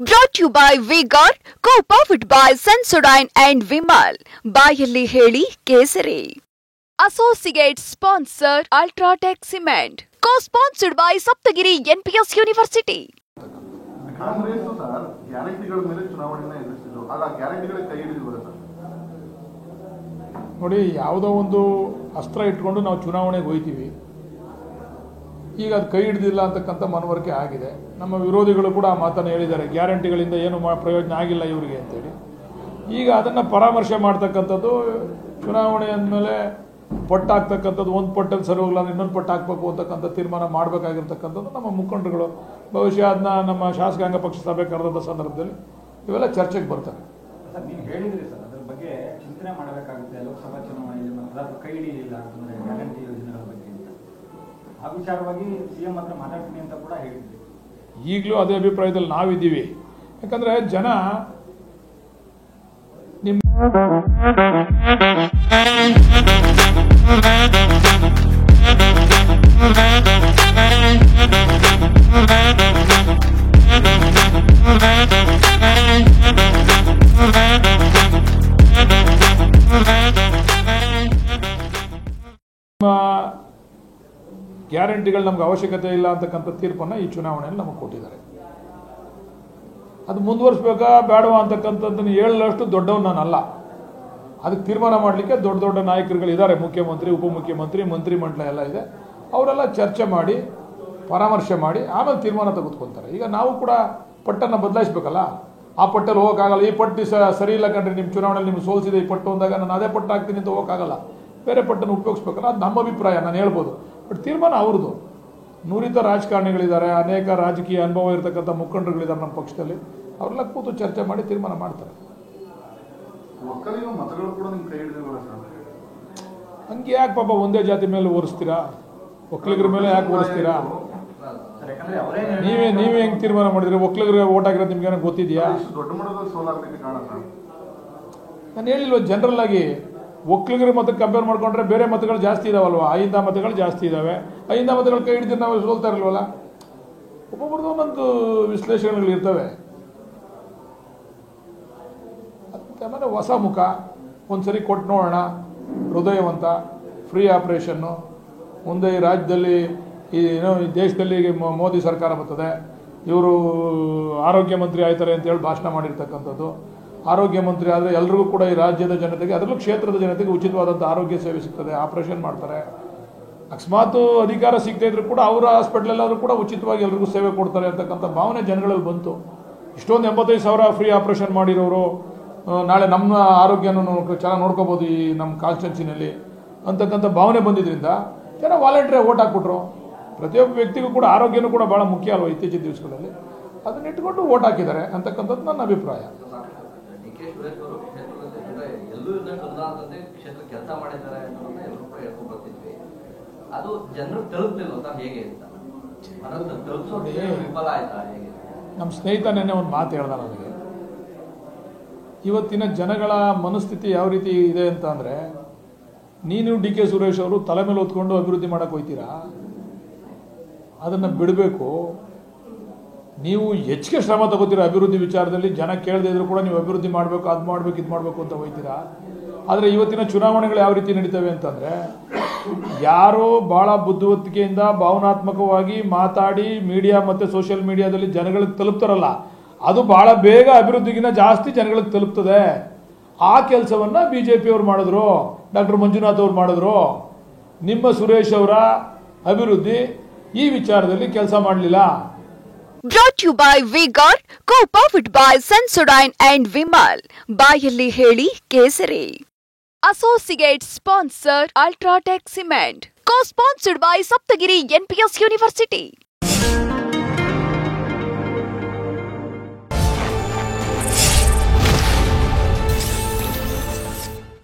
Brought to you by V-Guard, co-powered by Sensodyne and Vimal. ಬಾಯಲ್ಲಿ ಹೇಳಿ ಕೇಸರಿ. Associate sponsor Ultratech Cement. Co-sponsored by Saptagiri NPS University. Congress ಸರ್ ಗ್ಯಾರಂಟಿಗಳ ಮೇಲೆ ಚುನಾವಣೆನ ಎದುರಿಸಿದ್ರು. ಆಗ ಗ್ಯಾರಂಟಿಗಳ ಕೈ ಹಿಡಿದಿಲ್ಲ ಸರ್. ನೋಡಿ, ಯಾವುದೋ ಒಂದು ಅಸ್ತ್ರ ಇಟ್ಕೊಂಡು ನಾವು ಚುನಾವಣೆಗೆ ಹೋಗ್ತೀವಿ. ಈಗ ಅದು ಕೈ ಹಿಡಿದಿಲ್ಲ ಅಂತಕ್ಕಂಥ ಮನವರಿಕೆ ಆಗಿದೆ. ನಮ್ಮ ವಿರೋಧಿಗಳು ಕೂಡ ಆ ಮಾತನ್ನು ಹೇಳಿದ್ದಾರೆ, ಗ್ಯಾರಂಟಿಗಳಿಂದ ಏನು ಪ್ರಯೋಜನ ಆಗಿಲ್ಲ ಇವರಿಗೆ ಅಂತೇಳಿ. ಈಗ ಅದನ್ನು ಪರಾಮರ್ಶೆ ಮಾಡ್ತಕ್ಕಂಥದ್ದು, ಚುನಾವಣೆ ಅಂದಮೇಲೆ ಪಟ್ಟು ಹಾಕ್ತಕ್ಕಂಥದ್ದು, ಒಂದು ಪಟ್ಟಲ್ಲಿ ಸರಿ ಹೋಗಲ್ಲ ಇನ್ನೊಂದು ಪಟ್ಟು ಹಾಕಬೇಕು ಅಂತಕ್ಕಂಥ ತೀರ್ಮಾನ ಮಾಡಬೇಕಾಗಿರ್ತಕ್ಕಂಥದ್ದು ನಮ್ಮ ಮುಖಂಡರುಗಳು. ಬಹುಶಃ ಅದನ್ನ ನಮ್ಮ ಶಾಸಕಾಂಗ ಪಕ್ಷ ಸಭೆ ಕರೆದಂಥ ಸಂದರ್ಭದಲ್ಲಿ ಇವೆಲ್ಲ ಚರ್ಚೆಗೆ ಬರ್ತವೆ. ನೀವು ಹೇಳಿದ್ರಿ ಸರ್, ಅದ್ರ ಬಗ್ಗೆ ಚಿಂತನೆ ಮಾಡಬೇಕಾಗುತ್ತೆ. ಲೋಕಸಭಾ ಚುನಾವಣೆಯಲ್ಲಿ ಕೈ ಹಿಡಿಯಿಲ್ಲ ಅಂತಂದರೆ ಗ್ಯಾರಂಟಿ ಯೋಜನೆಗಳ ಬಗ್ಗೆ ಅಂತ ಆ ವಿಚಾರವಾಗಿ ಸಿಎಂ ಹತ್ರ ಮಾತಾಡ್ತೀನಿ ಅಂತ ಕೂಡ ಹೇಳಿದ್ರಿ. ಈಗಲೂ ಅದೇ ಅಭಿಪ್ರಾಯದಲ್ಲಿ ನಾವಿದ್ದೀವಿ. ಯಾಕಂದರೆ ಜನ ನಿಮ್ಮ ಗ್ಯಾರಂಟಿಗಳು ನಮ್ಗೆ ಅವಶ್ಯಕತೆ ಇಲ್ಲ ಅಂತಕ್ಕಂಥ ತೀರ್ಪನ್ನು ಈ ಚುನಾವಣೆಯಲ್ಲಿ ನಮಗೆ ಕೊಟ್ಟಿದ್ದಾರೆ. ಅದು ಮುಂದುವರಿಸಬೇಕಾ ಬೇಡವಾ ಅಂತಕ್ಕಂಥದ್ದನ್ನು ಹೇಳಲಷ್ಟು ದೊಡ್ಡವನು ನಾನಲ್ಲ. ಅದಕ್ಕೆ ತೀರ್ಮಾನ ಮಾಡಲಿಕ್ಕೆ ದೊಡ್ಡ ದೊಡ್ಡ ನಾಯಕರುಗಳಿದ್ದಾರೆ, ಮುಖ್ಯಮಂತ್ರಿ, ಉಪಮುಖ್ಯಮಂತ್ರಿ, ಮಂತ್ರಿಮಂಡಲ ಎಲ್ಲ ಇದೆ. ಅವರೆಲ್ಲ ಚರ್ಚೆ ಮಾಡಿ ಪರಾಮರ್ಶೆ ಮಾಡಿ ಆಮೇಲೆ ತೀರ್ಮಾನ ತೆಗೆದುಕೊಳ್ತಾರೆ. ಈಗ ನಾವು ಕೂಡ ಪಟ್ಟನ್ನು ಬದಲಾಯಿಸಬೇಕಲ್ಲ. ಆ ಪಟ್ಟಲ್ಲಿ ಹೋಗೋಕ್ಕಾಗಲ್ಲ. ಈ ಪಟ್ಟು ಸರಿ ಇಲ್ಲ ಕಂಡ್ರೆ ನಿಮ್ಮ ಚುನಾವಣೆಯಲ್ಲಿ ನಿಮ್ಗೆ ಸೋಲಿಸಿದೆ ಈ ಪಟ್ಟು ಅಂದಾಗ ನಾನು ಅದೇ ಪಟ್ಟು ಹಾಕ್ತೀನಿ ಅಂತ ಹೋಗೋಕ್ಕಾಗಲ್ಲ. ಬೇರೆ ಪಟ್ಟನ್ನು ಉಪಯೋಗಿಸ್ಬೇಕಲ್ಲ. ಅದು ನಮ್ಮ ಅಭಿಪ್ರಾಯ, ನಾನು ಹೇಳ್ಬೋದು. ಬಟ್ ತೀರ್ಮಾನ ಅವ್ರದ್ದು. ನುರಿತ ರಾಜಕಾರಣಿಗಳಿದ್ದಾರೆ, ಅನೇಕ ರಾಜಕೀಯ ಅನುಭವ ಇರತಕ್ಕಂಥ ಮುಖಂಡರುಗಳಿದ್ದಾರೆ ನಮ್ಮ ಪಕ್ಷದಲ್ಲಿ. ಅವರೆಲ್ಲ ಕೂತು ಚರ್ಚೆ ಮಾಡಿ ತೀರ್ಮಾನ ಮಾಡ್ತಾರೆ. ಒಕ್ಕಲಿಗ ಮತಗಳು ಕೂಡ ನಿಮ್ಮ ಕೈ ಹಿಡಿದಿಲ್ಲ ಸರ್. ಹಂಗೆ ಯಾಕೆ ಪಾಪ ಒಂದೇ ಜಾತಿ ಮೇಲೆ ಓರಿಸ್ತೀರಾ? ಒಕ್ಕಲಿಗರ ಮೇಲೆ ಯಾಕೆ ಓರಿಸ್ತೀರಾ? ನೀವೇ ಹೆಂಗೆ ತೀರ್ಮಾನ ಮಾಡಿದ್ರಿ? ಒಕ್ಕಲಿಗರಿಗೆ ಓಟ್ ಹಾಕಿರೋದು ನಿಮ್ಗೆ ಏನೋ ಗೊತ್ತಿದೆಯಾ? ದೊಡ್ಡ ಮಟ್ಟದಲ್ಲಿ ಸೋಲಾಗ್ಲಿಕ್ಕೆ ಕಾರಣ ಸರ್. ನಾನು ಹೇಳಿಲ್ವ, ಜನರಲ್ ಆಗಿ ಒಕ್ಕಲಿಗರ ಮತಕ್ಕೆ ಕಂಪೇರ್ ಮಾಡ್ಕೊಂಡ್ರೆ ಬೇರೆ ಮತಗಳು ಜಾಸ್ತಿ ಇದಾವಲ್ವ. ಅಹಿಂದ ಮತಗಳು ಜಾಸ್ತಿ ಇದ್ದಾವೆ. ಅಹಿಂದ ಮತಗಳು ಕೈ ಹಿಡಿದ್ರೆ ನಾವು ಸೋಲ್ತಾ ಇರಲ್ವಲ್ಲ. ಒಬ್ಬೊಬ್ರದ್ದು ಒಂದೊಂದು ವಿಶ್ಲೇಷಣೆಗಳು ಇರ್ತವೆ. ಆಮೇಲೆ ಹೊಸ ಮುಖ ಒಂದ್ಸರಿ ಕೊಟ್ಟು ನೋಡೋಣ, ಹೃದಯವಂತ, ಫ್ರೀ ಆಪರೇಷನ್ನು. ಮುಂದೆ ಈ ರಾಜ್ಯದಲ್ಲಿ ಈ ದೇಶದಲ್ಲಿ ಮೋದಿ ಸರ್ಕಾರ ಬರ್ತದೆ, ಇವರು ಆರೋಗ್ಯ ಮಂತ್ರಿ ಆಯ್ತಾರೆ ಅಂತೇಳಿ ಭಾಷಣ ಮಾಡಿರ್ತಕ್ಕಂಥದ್ದು. ಆರೋಗ್ಯ ಮಂತ್ರಿ ಆದರೆ ಎಲ್ರಿಗೂ ಕೂಡ ಈ ರಾಜ್ಯದ ಜನತೆಗೆ, ಅದರಲ್ಲೂ ಕ್ಷೇತ್ರದ ಜನತೆಗೆ ಉಚಿತವಾದಂಥ ಆರೋಗ್ಯ ಸೇವೆ ಸಿಗ್ತದೆ. ಆಪರೇಷನ್ ಮಾಡ್ತಾರೆ. ಅಕಸ್ಮಾತ್ ಅಧಿಕಾರ ಸಿಗ್ತಾ ಇದ್ರು ಕೂಡ ಅವರ ಹಾಸ್ಪಿಟ್ಲಲ್ಲಾದರೂ ಕೂಡ ಉಚಿತವಾಗಿ ಎಲ್ರಿಗೂ ಸೇವೆ ಕೊಡ್ತಾರೆ ಅಂತಕ್ಕಂಥ ಭಾವನೆ ಜನಗಳಲ್ಲಿ ಬಂತು. ಇಷ್ಟೊಂದು 85,000 ಫ್ರೀ ಆಪರೇಷನ್ ಮಾಡಿರೋರು ನಾಳೆ ನಮ್ಮ ಆರೋಗ್ಯನೂ ಚೆನ್ನಾಗಿ ನೋಡ್ಕೋಬೋದು ಈ ನಮ್ಮ ಕಾನ್ಸ್ಟಿಟ್ಯೂನ್ಸಿನಲ್ಲಿ ಅಂತಕ್ಕಂಥ ಭಾವನೆ ಬಂದಿದ್ದರಿಂದ ಜನ ವಾಲಂಟ್ರಿ ಓಟ್ ಹಾಕ್ಬಿಟ್ರು. ಪ್ರತಿಯೊಬ್ಬ ವ್ಯಕ್ತಿಗೂ ಕೂಡ ಆರೋಗ್ಯನೂ ಕೂಡ ಭಾಳ ಮುಖ್ಯ ಅಲ್ವ ಇತ್ತೀಚಿನ ದಿವಸಗಳಲ್ಲಿ. ಅದನ್ನ ಇಟ್ಕೊಂಡು ಓಟ್ ಹಾಕಿದ್ದಾರೆ ಅಂತಕ್ಕಂಥದ್ದು ನನ್ನ ಅಭಿಪ್ರಾಯ. ಎಲ್ಲೂ ಕ್ಷೇತ್ರ ಕೆಲಸ ಮಾಡಿದ್ದಾರೆ ಅನ್ನೋದನ್ನ ಎಲ್ಲರೂ ಕೂಡ ಹೇಳ್ಕೊಂಡು ಬರ್ತಿದ್ವಿ. ಅದು ಜನರು ತಲುಪಲಿಲ್ಲ ಸರ್, ಹೇಗೆ ಅಂತ ವಿಫಲ ಆಯ್ತಾ ಹೇಗೆ? ನಮ್ಮ ಸ್ನೇಹಿತ ನೆನ್ನೆ ಒಂದು ಮಾತು ಹೇಳ್ದ ನನಗೆ. ಇವತ್ತಿನ ಜನಗಳ ಮನಸ್ಥಿತಿ ಯಾವ ರೀತಿ ಇದೆ ಅಂತ ಅಂದರೆ, ನೀನು ಡಿ.ಕೆ. ಸುರೇಶ್ ಅವರು ತಲೆ ಮೇಲೆ ಹೊತ್ಕೊಂಡು ಅಭಿವೃದ್ಧಿ ಮಾಡಕ್ಕೆ ಹೋಗ್ತೀರಾ? ಅದನ್ನು ಬಿಡಬೇಕು. ನೀವು ಹೆಚ್ಚಿಗೆ ಶ್ರಮ ತಗೋತೀರ ಅಭಿವೃದ್ಧಿ ವಿಚಾರದಲ್ಲಿ. ಜನ ಕೇಳದೇ ಇದ್ರು ಕೂಡ ನೀವು ಅಭಿವೃದ್ಧಿ ಮಾಡಬೇಕು, ಅದು ಮಾಡಬೇಕು, ಇದು ಮಾಡಬೇಕು ಅಂತ ಹೋಗ್ತೀರಾ. ಆದರೆ ಇವತ್ತಿನ ಚುನಾವಣೆಗಳು ಯಾವ ರೀತಿ ನಡೀತವೆ ಅಂತಂದರೆ, ಯಾರೋ ಭಾಳ ಬುದ್ಧಿವಂತಿಕೆಯಿಂದ ಭಾವನಾತ್ಮಕವಾಗಿ ಮಾತಾಡಿ ಮೀಡಿಯಾ ಮತ್ತು ಸೋಷಿಯಲ್ ಮೀಡಿಯಾದಲ್ಲಿ ಜನಗಳಿಗೆ ತಲುಪ್ತಾರಲ್ಲ, ಅದು ಭಾಳ ಬೇಗ ಅಭಿವೃದ್ಧಿಗಿಂತ ಜಾಸ್ತಿ ಜನಗಳಿಗೆ ತಲುಪ್ತದೆ. ಆ ಕೆಲಸವನ್ನು BJP ಅವರು ಮಾಡಿದ್ರು, ಡಾಕ್ಟರ್ ಮಂಜುನಾಥ್ ಅವರು ಮಾಡಿದ್ರು. ನಿಮ್ಮ ಸುರೇಶ್ ಅವರ ಅಭಿವೃದ್ಧಿ ಈ ವಿಚಾರದಲ್ಲಿ ಕೆಲಸ ಮಾಡಲಿಲ್ಲ. Brought to you by V-Guard, co-powered by Sensodyne and Vimal. ಬಾಯಲ್ಲಿ ಹೇಳಿ ಕೇಸರಿ. Associate sponsor Ultratech Cement. Co-sponsored by Saptagiri NPS University.